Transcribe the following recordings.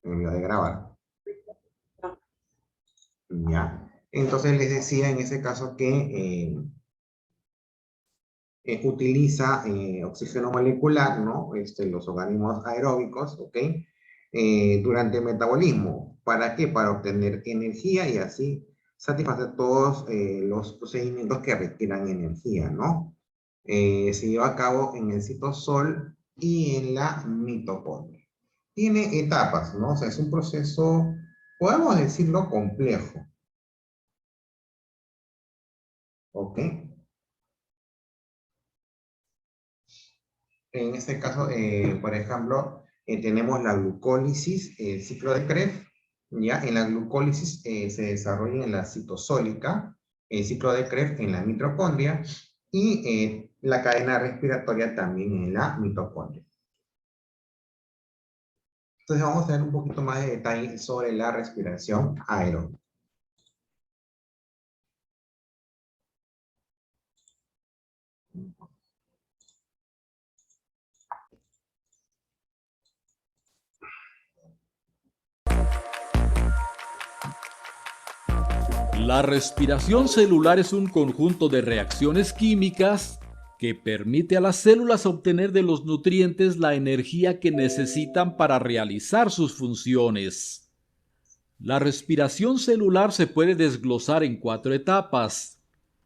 me olvidó de grabar. Ya. Entonces les decía en ese caso que utiliza oxígeno molecular, ¿no? Los organismos aeróbicos, ¿ok? Durante el metabolismo. ¿Para qué? Para obtener energía y así satisfacer todos los procedimientos que requieran energía, ¿no? Se lleva a cabo en el citosol y en la mitocondria. Tiene etapas, ¿no? O sea, es un proceso, podemos decirlo, complejo, ¿ok? En este caso, por ejemplo, tenemos la glucólisis, el ciclo de Krebs, ¿ya? En la glucólisis se desarrolla en la citosólica, el ciclo de Krebs en la mitocondria y la cadena respiratoria también en la mitocondria. Entonces vamos a ver un poquito más de detalle sobre la respiración aeróbica. La respiración celular es un conjunto de reacciones químicas que permite a las células obtener de los nutrientes la energía que necesitan para realizar sus funciones. La respiración celular se puede desglosar en 4 etapas: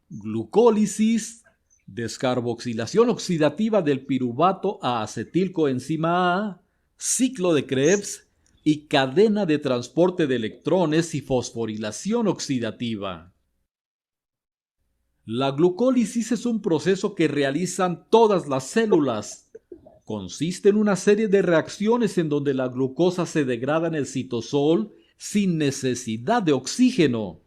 glucólisis, descarboxilación oxidativa del piruvato a acetilcoenzima A, ciclo de Krebs y cadena de transporte de electrones y fosforilación oxidativa. La glucólisis es un proceso que realizan todas las células. Consiste en una serie de reacciones en donde la glucosa se degrada en el citosol sin necesidad de oxígeno.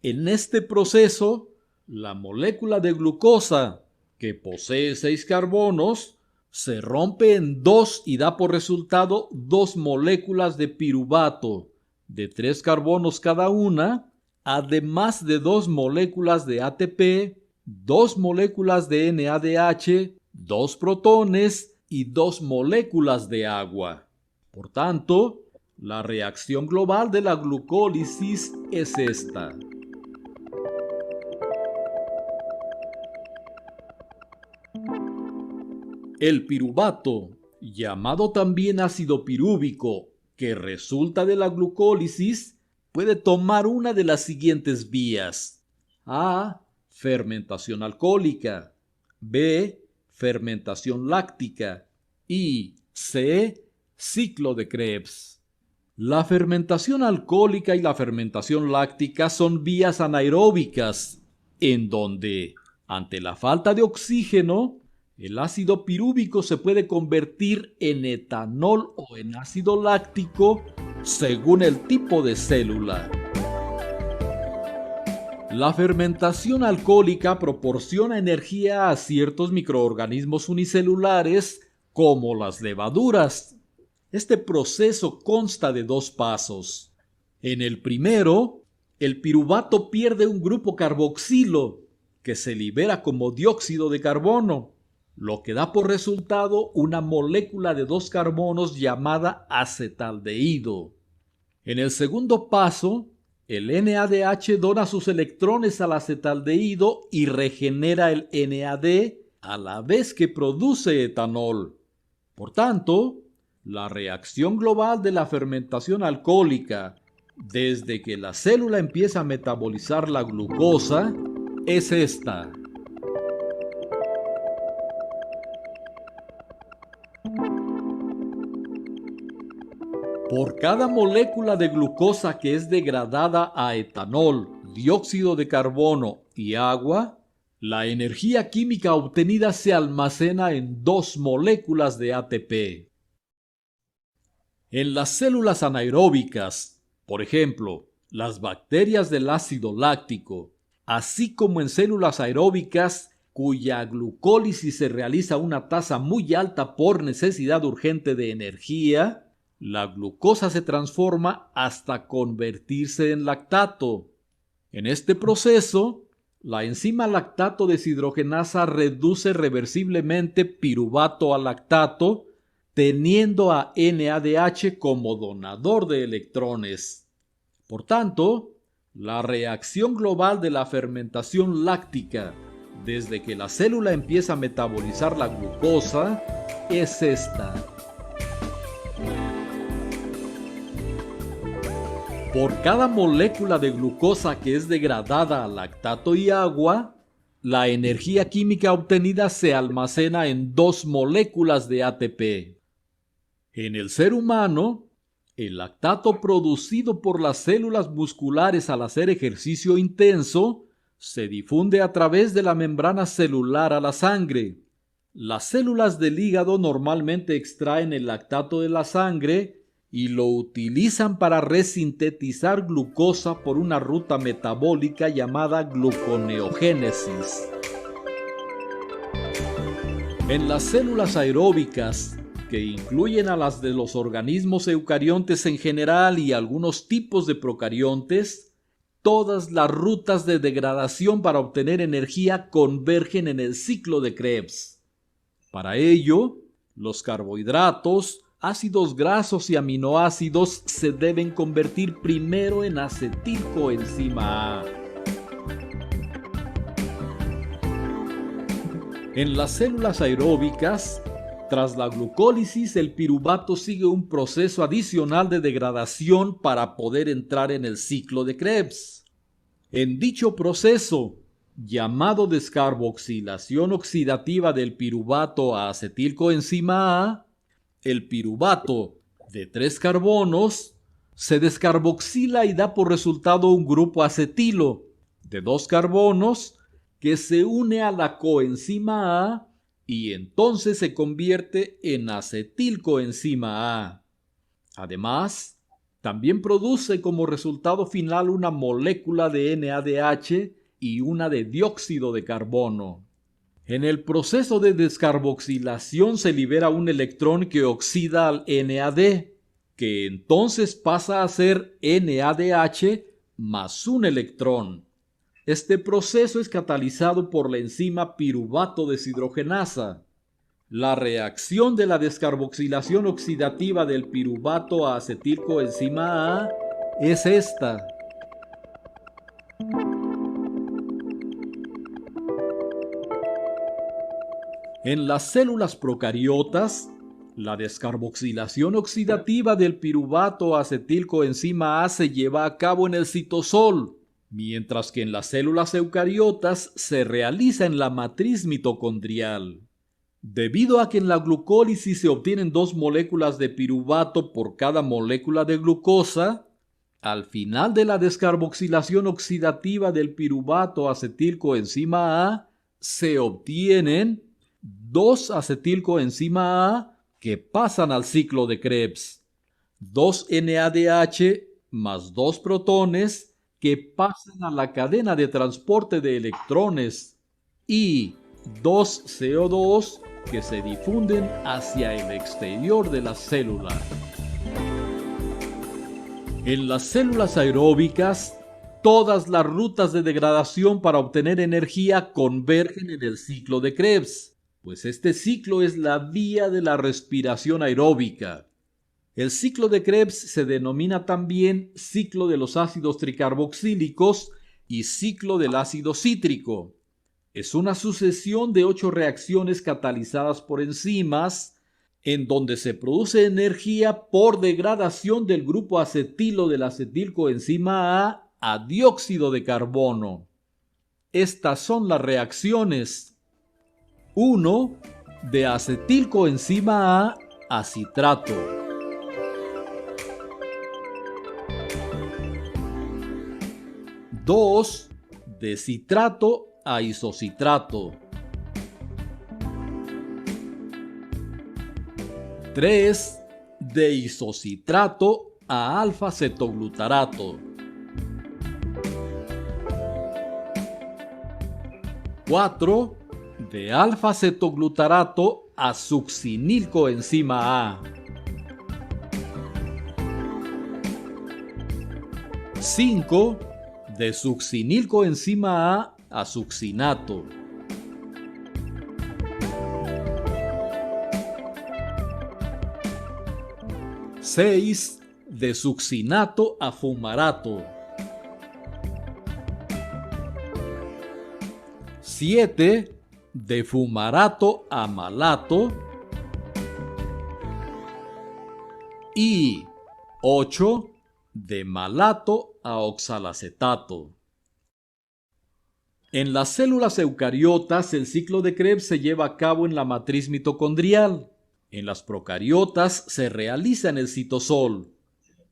En este proceso, la molécula de glucosa, que posee 6 carbonos, se rompe en 2 y da por resultado 2 moléculas de piruvato, de 3 carbonos cada una, además de 2 moléculas de ATP, 2 moléculas de NADH, 2 protones y 2 moléculas de agua. Por tanto, la reacción global de la glucólisis es esta. El piruvato, llamado también ácido pirúvico, que resulta de la glucólisis, puede tomar una de las siguientes vías: A. Fermentación alcohólica, B. Fermentación láctica y C. Ciclo de Krebs. La fermentación alcohólica y la fermentación láctica son vías anaeróbicas, en donde, ante la falta de oxígeno, el ácido pirúvico se puede convertir en etanol o en ácido láctico según el tipo de célula. La fermentación alcohólica proporciona energía a ciertos microorganismos unicelulares como las levaduras. Este proceso consta de 2 pasos. En el primero, el piruvato pierde un grupo carboxilo que se libera como dióxido de carbono, lo que da por resultado una molécula de 2 carbonos llamada acetaldehído. En el segundo paso, el NADH dona sus electrones al acetaldehído y regenera el NAD a la vez que produce etanol. Por tanto, la reacción global de la fermentación alcohólica, desde que la célula empieza a metabolizar la glucosa, es esta. Por cada molécula de glucosa que es degradada a etanol, dióxido de carbono y agua, la energía química obtenida se almacena en 2 moléculas de ATP. En las células anaeróbicas, por ejemplo, las bacterias del ácido láctico, así como en células aeróbicas cuya glucólisis se realiza a una tasa muy alta por necesidad urgente de energía, la glucosa se transforma hasta convertirse en lactato. En este proceso, la enzima lactato deshidrogenasa reduce reversiblemente piruvato a lactato, teniendo a NADH como donador de electrones. Por tanto, la reacción global de la fermentación láctica desde que la célula empieza a metabolizar la glucosa es esta. Por cada molécula de glucosa que es degradada a lactato y agua, la energía química obtenida se almacena en 2 moléculas de ATP. En el ser humano, el lactato producido por las células musculares al hacer ejercicio intenso se difunde a través de la membrana celular a la sangre. Las células del hígado normalmente extraen el lactato de la sangre y lo utilizan para resintetizar glucosa por una ruta metabólica llamada gluconeogénesis. En las células aeróbicas, que incluyen a las de los organismos eucariontes en general y algunos tipos de procariontes, todas las rutas de degradación para obtener energía convergen en el ciclo de Krebs. Para ello, los carbohidratos, ácidos grasos y aminoácidos se deben convertir primero en acetilcoenzima A. En las células aeróbicas, tras la glucólisis, el piruvato sigue un proceso adicional de degradación para poder entrar en el ciclo de Krebs. En dicho proceso, llamado descarboxilación oxidativa del piruvato a acetilcoenzima A, el piruvato de 3 carbonos se descarboxila y da por resultado un grupo acetilo de 2 carbonos que se une a la coenzima A y entonces se convierte en acetilcoenzima A. Además, también produce como resultado final una molécula de NADH y una de dióxido de carbono. En el proceso de descarboxilación se libera un electrón que oxida al NAD, que entonces pasa a ser NADH más un electrón. Este proceso es catalizado por la enzima piruvato deshidrogenasa. La reacción de la descarboxilación oxidativa del piruvato a acetilcoenzima A es esta. En las células procariotas, la descarboxilación oxidativa del piruvato a acetilcoenzima A se lleva a cabo en el citosol, mientras que en las células eucariotas se realiza en la matriz mitocondrial. Debido a que en la glucólisis se obtienen 2 moléculas de piruvato por cada molécula de glucosa, al final de la descarboxilación oxidativa del piruvato acetilcoenzima A se obtienen 2 acetilcoenzima A que pasan al ciclo de Krebs, 2 NADH más 2 protones que pasan a la cadena de transporte de electrones y 2 CO2 que se difunden hacia el exterior de la célula. En las células aeróbicas, todas las rutas de degradación para obtener energía convergen en el ciclo de Krebs, pues este ciclo es la vía de la respiración aeróbica. El ciclo de Krebs se denomina también ciclo de los ácidos tricarboxílicos y ciclo del ácido cítrico. Es una sucesión de 8 reacciones catalizadas por enzimas en donde se produce energía por degradación del grupo acetilo del acetilcoenzima a dióxido de carbono. Estas son las reacciones: 1. De acetilcoenzima a citrato. 2. De citrato a isocitrato. 3. De isocitrato a alfa-cetoglutarato. 4. De alfa-cetoglutarato a succinilcoenzima A. 5. De succinilcoenzima a succinato. 6. De succinato a fumarato. 7. De fumarato a malato. Y 8. De malato a oxalacetato. En las células eucariotas, el ciclo de Krebs se lleva a cabo en la matriz mitocondrial. En las procariotas se realiza en el citosol.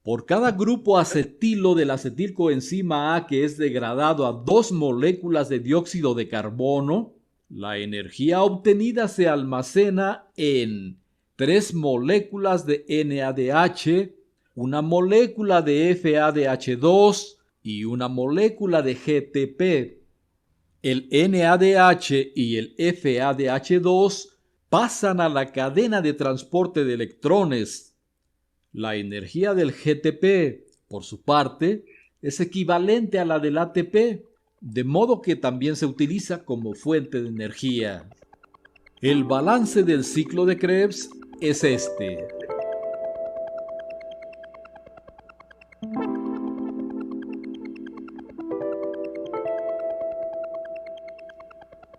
Por cada grupo acetilo de la acetilcoenzima A que es degradado a 2 moléculas de dióxido de carbono, la energía obtenida se almacena en 3 moléculas de NADH, una molécula de FADH2 y una molécula de GTP. El NADH y el FADH2 pasan a la cadena de transporte de electrones. La energía del GTP, por su parte, es equivalente a la del ATP, de modo que también se utiliza como fuente de energía. El balance del ciclo de Krebs es este.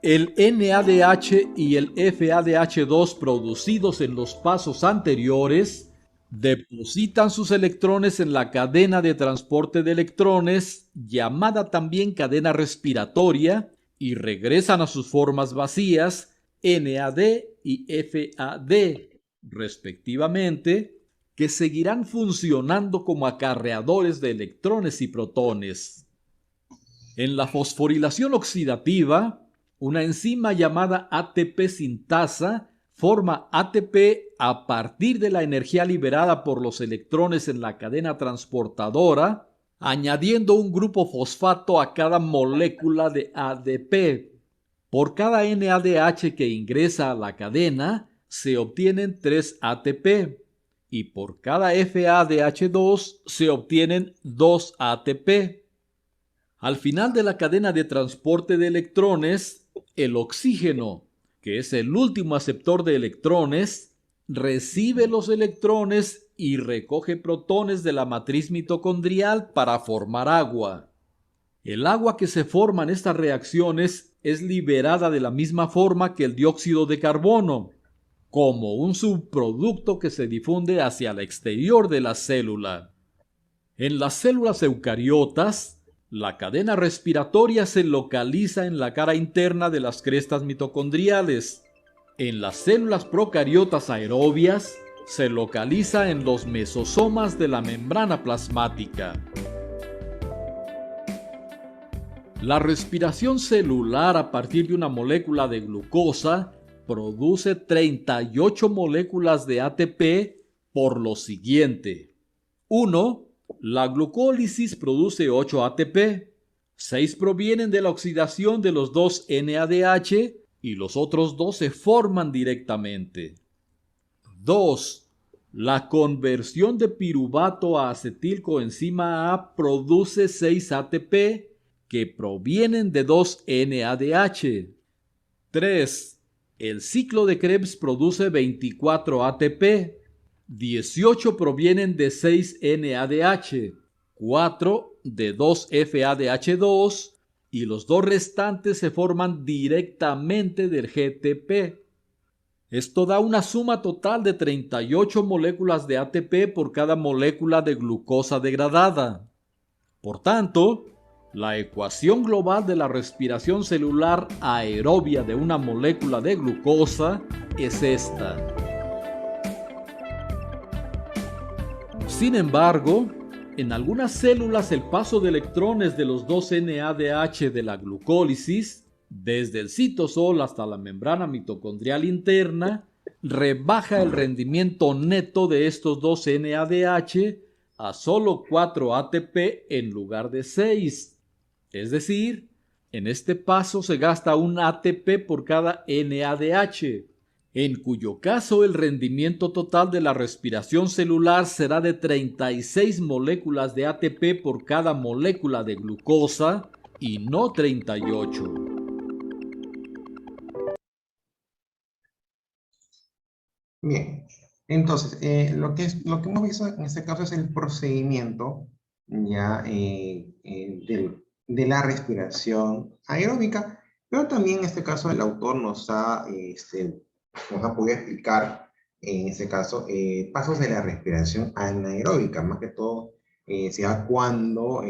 El NADH y el FADH2 producidos en los pasos anteriores depositan sus electrones en la cadena de transporte de electrones, llamada también cadena respiratoria, y regresan a sus formas vacías, NAD y FAD, respectivamente, que seguirán funcionando como acarreadores de electrones y protones. En la fosforilación oxidativa, una enzima llamada ATP sintasa forma ATP a partir de la energía liberada por los electrones en la cadena transportadora, añadiendo un grupo fosfato a cada molécula de ADP. Por cada NADH que ingresa a la cadena, se obtienen 3 ATP, y por cada FADH2 se obtienen 2 ATP. Al final de la cadena de transporte de electrones, el oxígeno, que es el último aceptor de electrones, recibe los electrones y recoge protones de la matriz mitocondrial para formar agua. El agua que se forma en estas reacciones es liberada de la misma forma que el dióxido de carbono, como un subproducto que se difunde hacia el exterior de la célula. En las células eucariotas, la cadena respiratoria se localiza en la cara interna de las crestas mitocondriales. En las células procariotas aerobias, se localiza en los mesosomas de la membrana plasmática. La respiración celular a partir de una molécula de glucosa produce 38 moléculas de ATP por lo siguiente. 1. La glucólisis produce 8 ATP, 6 provienen de la oxidación de los 2 NADH y los otros 2 se forman directamente. 2. La conversión de piruvato a acetilcoenzima A produce 6 ATP que provienen de 2 NADH. 3. El ciclo de Krebs produce 24 ATP. 18 provienen de 6 NADH, 4 de 2 FADH2 y los 2 restantes se forman directamente del GTP. Esto da una suma total de 38 moléculas de ATP por cada molécula de glucosa degradada. Por tanto, la ecuación global de la respiración celular aerobia de una molécula de glucosa es esta. Sin embargo, en algunas células el paso de electrones de los 2 NADH de la glucólisis, desde el citosol hasta la membrana mitocondrial interna, rebaja el rendimiento neto de estos 2 NADH a solo 4 ATP en lugar de 6. Es decir, en este paso se gasta un ATP por cada NADH, en cuyo caso el rendimiento total de la respiración celular será de 36 moléculas de ATP por cada molécula de glucosa y no 38. Bien, Entonces, lo que hemos visto en este caso es el procedimiento ya de la respiración aeróbica, pero también en este caso el autor nos ha podido explicar en este caso pasos de la respiración anaeróbica, más que todo se da cuando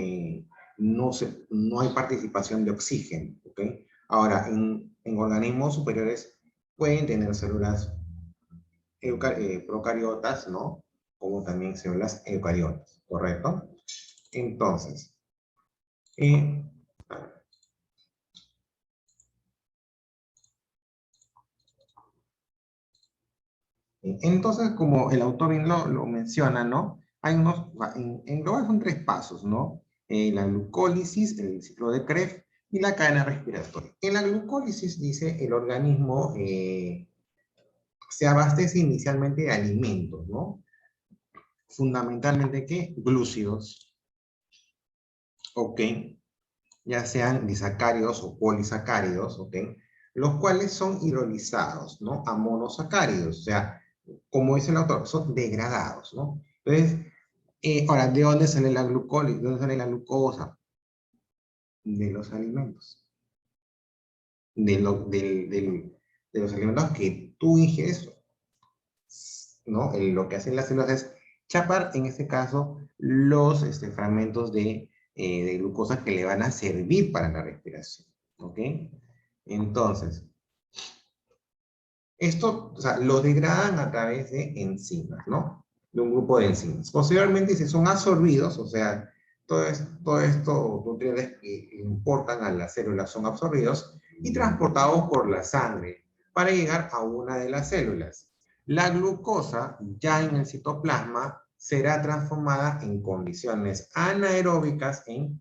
no hay participación de oxígeno, ¿ok? Ahora, en organismos superiores pueden tener células procariotas, ¿no? Como también células eucariotas, ¿correcto? Entonces, eh, como el autor bien lo menciona, ¿no? Hay unos, en global son tres pasos, ¿no? La glucólisis, el ciclo de Krebs y la cadena respiratoria. En la glucólisis, dice, el organismo se abastece inicialmente de alimentos, ¿no? Fundamentalmente, ¿qué? Glúcidos, ¿ok? Ya sean disacáridos o polisacáridos, ¿ok? Los cuales son hidrolizados, ¿no? A monosacáridos, o sea, como dice el autor, son degradados, ¿no? Entonces, ahora, ¿de dónde sale la glucólisis? ¿De dónde sale la glucosa? De los alimentos. De los alimentos que tú ingieres, ¿no? Lo que hacen las células es chapar, en este caso, los fragmentos de glucosa que le van a servir para la respiración, ¿ok? Entonces, esto, o sea, lo degradan a través de enzimas, ¿no? De un grupo de enzimas. Posteriormente, si son absorbidos, o sea, todo esto, nutrientes que importan a las células son absorbidos y transportados por la sangre para llegar a una de las células. La glucosa, ya en el citoplasma, será transformada en condiciones anaeróbicas en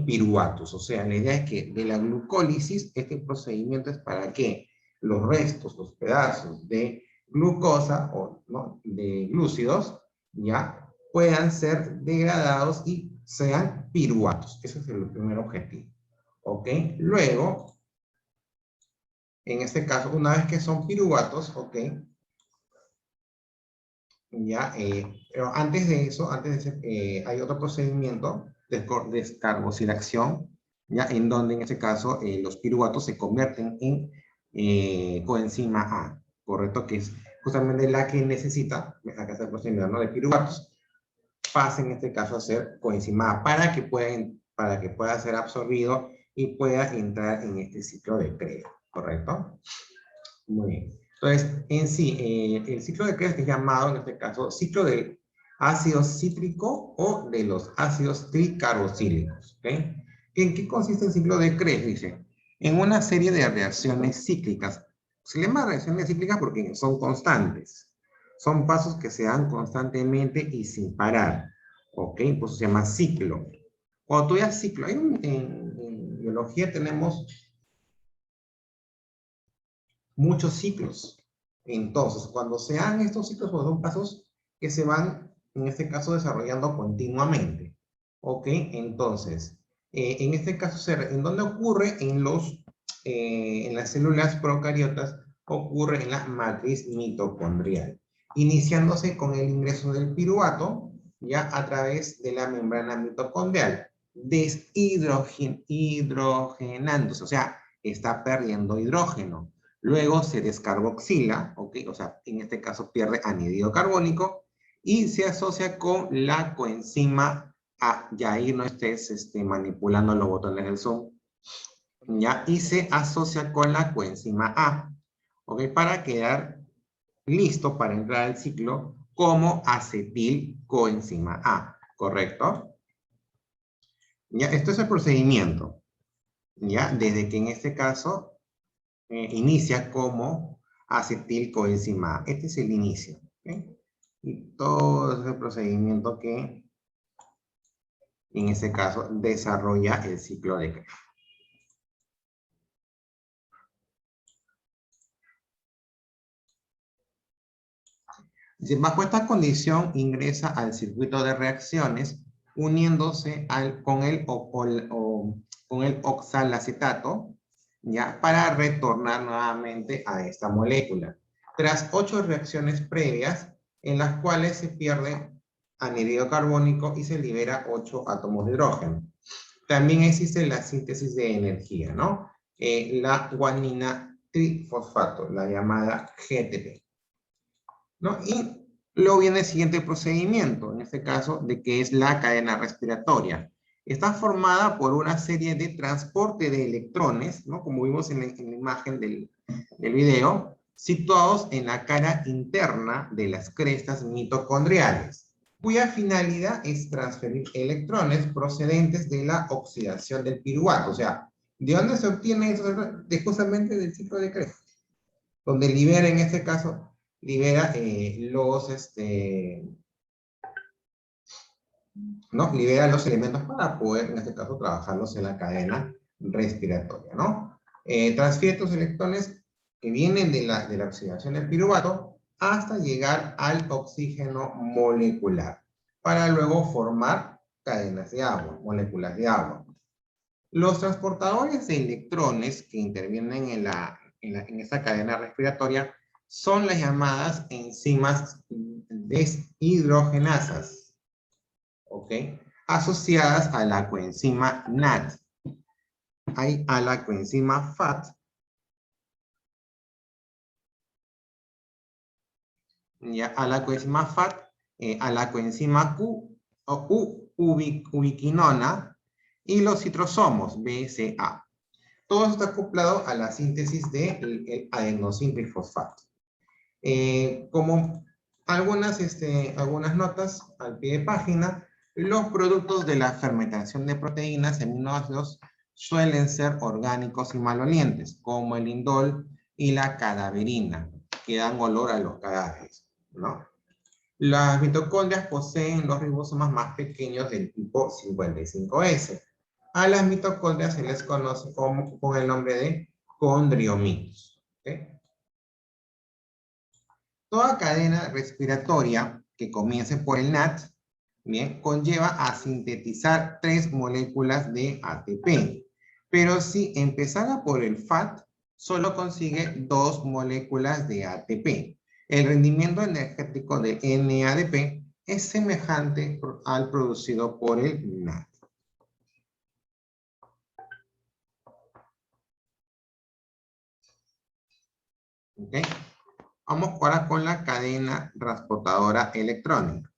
piruvatos. O sea, la idea es que de la glucólisis, este procedimiento es para que los restos, los pedazos de glucosa o ¿no? de glúcidos, ya puedan ser degradados y sean piruvatos. Ese es el primer objetivo. ¿Ok? Luego, en este caso, una vez que son piruvatos, ¿ok? Ya, pero antes de eso, hay otro procedimiento de descarboxilación, ya, en donde en este caso los piruvatos se convierten en coenzima A, ¿correcto? Que es justamente la que necesita, acá está el procedimiento, ¿no? De piruvatos, pasa en este caso a ser coenzima A para que pueda ser absorbido y pueda entrar en este ciclo de Krebs, ¿correcto? Muy bien. Entonces, en sí, el ciclo de Krebs es llamado, en este caso, ciclo del ácido cítrico o de los ácidos tricarboxílicos. ¿Okay? ¿En qué consiste el ciclo de Krebs? Dice, en una serie de reacciones cíclicas. Se le llama reacciones cíclicas porque son constantes. Son pasos que se dan constantemente y sin parar. ¿Ok? Pues se llama ciclo. Cuando tú digas ciclo, en biología tenemos muchos ciclos. Entonces, cuando se dan estos ciclos, pues son pasos que se van, en este caso, desarrollando continuamente. ¿Ok? Entonces, en este caso, ¿en dónde ocurre? En las células procariotas, ocurre en la matriz mitocondrial, iniciándose con el ingreso del piruvato, ya a través de la membrana mitocondrial, deshidrogenándose, o sea, está perdiendo hidrógeno. Luego se descarboxila, ¿ok? O sea, en este caso pierde anhídrido carbónico y se asocia con la coenzima A. Ya ahí no estés manipulando los botones del Zoom. ¿Ya? Y se asocia con la coenzima A, ¿ok? Para quedar listo para entrar al ciclo como acetilcoenzima A, ¿correcto? ¿Ya? Esto es el procedimiento, ¿ya? Desde que en este caso inicia como acetilcoenzima A. Este es el inicio, ¿ok? Y todo ese procedimiento que en este caso desarrolla el ciclo de Krebs. Bajo esta condición ingresa al circuito de reacciones uniéndose con el oxalacetato, ¿ya? Para retornar nuevamente a esta molécula. tras 8 reacciones previas en las cuales se pierde anhídrido carbónico y se libera 8 átomos de hidrógeno. También existe la síntesis de energía, ¿no? La guanina trifosfato, la llamada GTP, ¿no? Y luego viene el siguiente procedimiento, en este caso, de que es la cadena respiratoria. Está formada por una serie de transporte de electrones, ¿no? Como vimos en la imagen del video, situados en la cara interna de las crestas mitocondriales, cuya finalidad es transferir electrones procedentes de la oxidación del piruvato. O sea, ¿de dónde se obtiene eso? Justamente del ciclo de Krebs, donde libera, en este caso, libera ¿no? Libera los elementos para poder, en este caso, trabajarlos en la cadena respiratoria, ¿no? Transfiere estos electrones que vienen de la oxidación del piruvato hasta llegar al oxígeno molecular, para luego formar cadenas de agua, moléculas de agua. Los transportadores de electrones que intervienen en esta cadena respiratoria son las llamadas enzimas deshidrogenasas, ¿ok? Asociadas a la coenzima NAT. Hay a la coenzima FAT, ya, a la coenzima FAT, a la coenzima Q o ubiquinona y los citrosomos BSA. Todo está acoplado a la síntesis del adenosín trifosfato. Como algunas notas al pie de página, los productos de la fermentación de proteínas en aminoácidos suelen ser orgánicos y malolientes, como el indol y la cadaverina, que dan olor a los cadáveres, ¿no? Las mitocondrias poseen los ribosomas más pequeños del tipo 55S. A las mitocondrias se les conoce con el nombre de condriomitos. ¿Okay? Toda cadena respiratoria que comience por el NAT, bien, conlleva a sintetizar 3 moléculas de ATP. Pero si empezara por el FAT, solo consigue 2 moléculas de ATP. El rendimiento energético de NADP es semejante al producido por el NAT. ¿Ok? Vamos ahora con la cadena transportadora electrónica.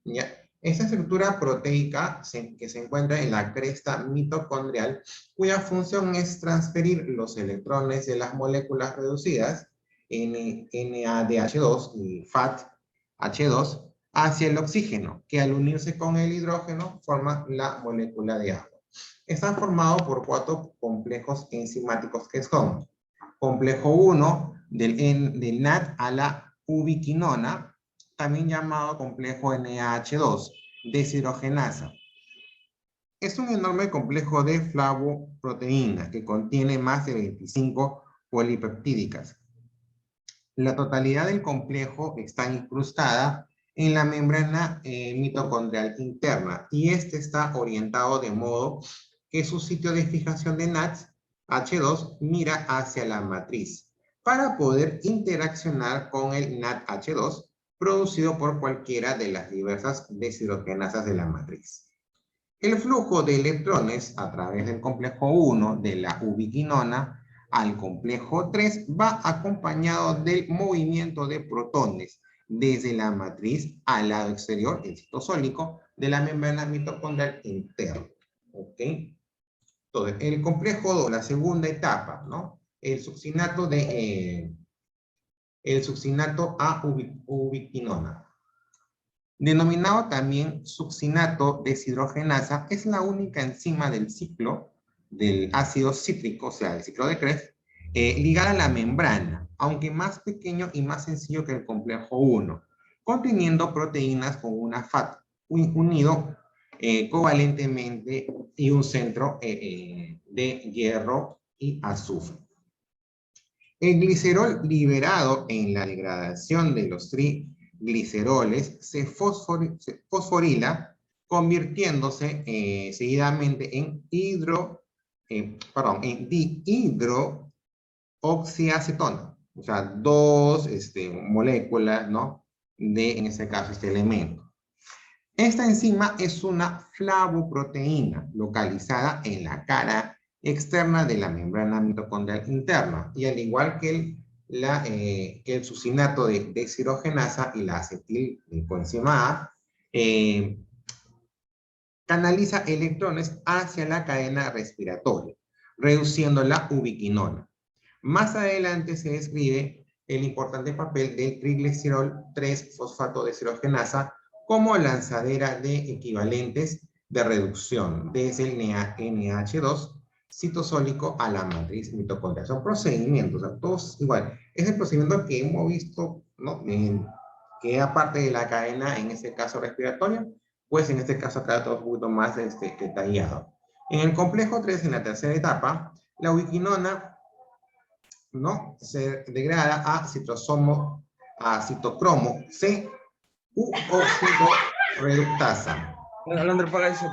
¿Ya? Esta estructura proteica que se encuentra en la cresta mitocondrial, cuya función es transferir los electrones de las moléculas reducidas, NADH2 y FATH2, hacia el oxígeno, que al unirse con el hidrógeno forma la molécula de agua. Está formado por 4 complejos enzimáticos que son complejo 1 del NAT a la ubiquinona, también llamado complejo NAH2, deshidrogenasa. Es un enorme complejo de flavoproteínas que contiene más de 25 polipeptídicas. La totalidad del complejo está incrustada en la membrana mitocondrial interna y este está orientado de modo que su sitio de fijación de NADH2 mira hacia la matriz para poder interaccionar con el NADH2 producido por cualquiera de las diversas deshidrogenasas de la matriz. El flujo de electrones a través del complejo 1 de la ubiquinona al complejo 3 va acompañado del movimiento de protones desde la matriz al lado exterior, el citosólico, de la membrana mitocondrial interna. ¿Ok? Entonces, el complejo 2, la segunda etapa, ¿no? El succinato a ubiquinona, denominado también succinato deshidrogenasa, es la única enzima del ciclo del ácido cítrico, o sea, el ciclo de Krebs, ligada a la membrana, aunque más pequeño y más sencillo que el complejo 1, conteniendo proteínas con una FAT unido covalentemente y un centro de hierro y azufre. El glicerol liberado en la degradación de los trigliceroles se fosforila, convirtiéndose seguidamente en dihidrooxiacetona. O sea, dos moléculas, ¿no? De, en este caso, este elemento. Esta enzima es una flavoproteína localizada en la cara externa de la membrana mitocondrial interna, y al igual que el succinato de deshidrogenasa y la acetilcoenzima A, canaliza electrones hacia la cadena respiratoria, reduciendo la ubiquinona. Más adelante se describe el importante papel del triglicerol 3-fosfato deshidrogenasa como lanzadera de equivalentes de reducción desde el NH2 citosólico a la matriz mitocondrial. Son procedimientos, o sea, todos igual. Es el procedimiento que hemos visto, ¿no? Que aparte de la cadena, en este caso respiratoria, pues en este caso acá todo un poquito más detallado. En el complejo 3, en la tercera etapa, la ubiquinona, ¿no? Se degrada a citocromo C u óxido reductasa. Alondra, paga eso.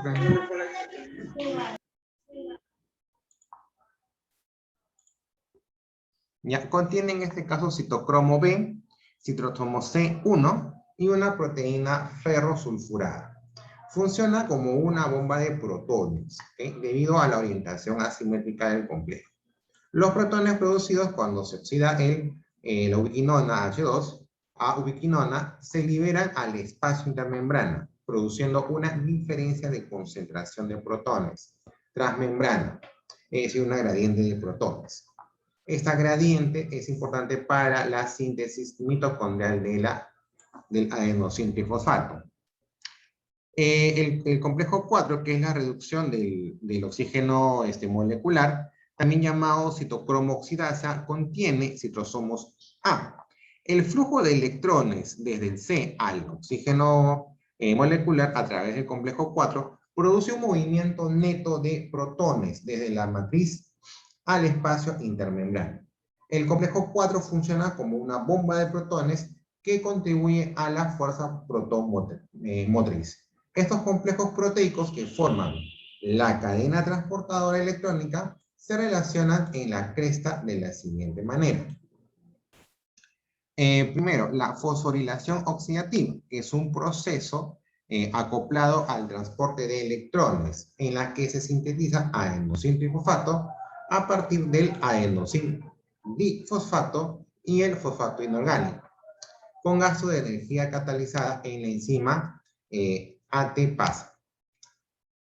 Ya, contiene en este caso citocromo B, citocromo C1 y una proteína ferrosulfurada. Funciona como una bomba de protones, ¿okay? Debido a la orientación asimétrica del complejo. Los protones producidos cuando se oxida la ubiquinona H2 a ubiquinona se liberan al espacio intermembrana, produciendo una diferencia de concentración de protones transmembrana, es decir, una gradiente de protones. Esta gradiente es importante para la síntesis mitocondrial del adenosín trifosfato. El complejo 4, que es la reducción del oxígeno molecular, también llamado citocromo oxidasa, contiene citrosomos A. El flujo de electrones desde el C al oxígeno molecular a través del complejo 4 produce un movimiento neto de protones desde la matriz al espacio intermembrano. El complejo 4 funciona como una bomba de protones que contribuye a la fuerza protomotriz. Estos complejos proteicos que forman la cadena transportadora electrónica se relacionan en la cresta de la siguiente manera. Primero, la fosforilación oxidativa, que es un proceso acoplado al transporte de electrones, en la que se sintetiza adenosín trifosfato a partir del adenosín difosfato y el fosfato inorgánico, con gasto de energía catalizada en la enzima ATPase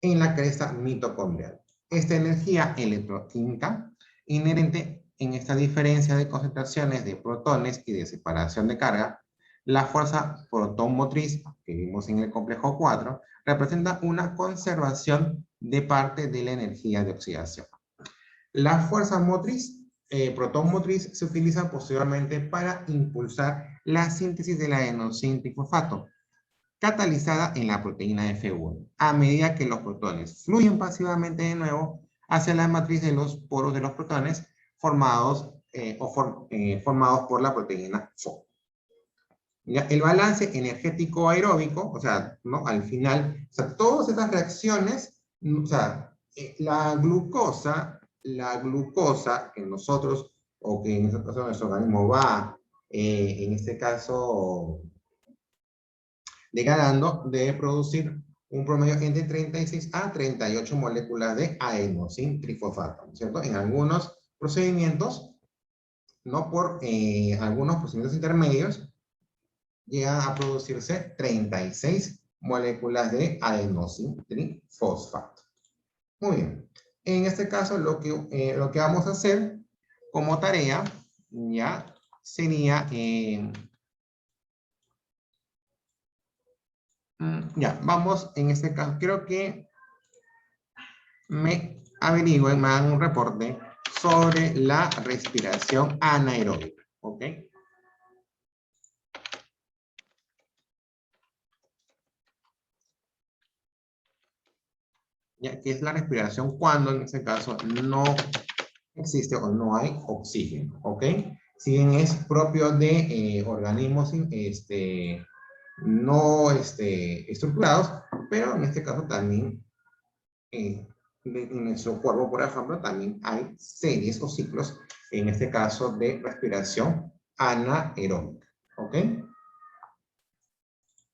en la cresta mitocondrial. Esta energía electroquímica inherente en esta diferencia de concentraciones de protones y de separación de carga, la fuerza protonmotriz que vimos en el complejo 4 representa una conservación de parte de la energía de oxidación. La fuerza motriz, protonmotriz, se utiliza posteriormente para impulsar la síntesis del adenosín trifosfato, catalizada en la proteína F1, a medida que los protones fluyen pasivamente de nuevo hacia la matriz de los poros de los protones formados por la proteína FO. ¿Ya? El balance energético aeróbico, o sea, ¿no? Al final, o sea, todas estas reacciones, o sea, la glucosa que nosotros, o que en este caso nuestro organismo va, en este caso, degradando, debe producir un promedio entre 36 a 38 moléculas de adenosín trifosfato, ¿cierto? En algunos procedimientos, no por algunos procedimientos intermedios, llegan a producirse 36 moléculas de adenosín trifosfato. Muy bien. En este caso, lo que vamos a hacer como tarea, ya, sería... ya, vamos en este caso. Quiero que me averigüen, me hagan un reporte sobre la respiración anaeróbica. ¿Ok? Ya, que es la respiración cuando en este caso no existe o no hay oxígeno, ¿ok? Si bien es propio de organismos no estructurados, pero en este caso también en nuestro cuerpo, por ejemplo, también hay series o ciclos, en este caso de respiración anaeróbica, ¿ok?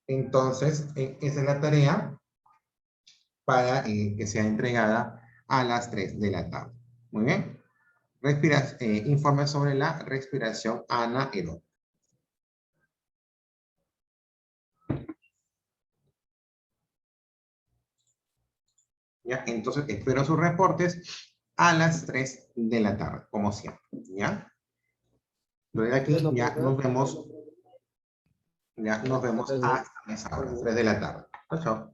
Entonces, esa es la tarea para que sea entregada a las 3 de la tarde. Muy bien. Informe sobre la respiración anaeróbica. ¿Ya? Entonces, espero sus reportes a las 3 de la tarde, como siempre. ¿Ya? Luego de aquí Bueno, ya profe. nos vemos. Ya nos vemos Gracias. hasta esa hora, 3 de la tarde. Chao, chao.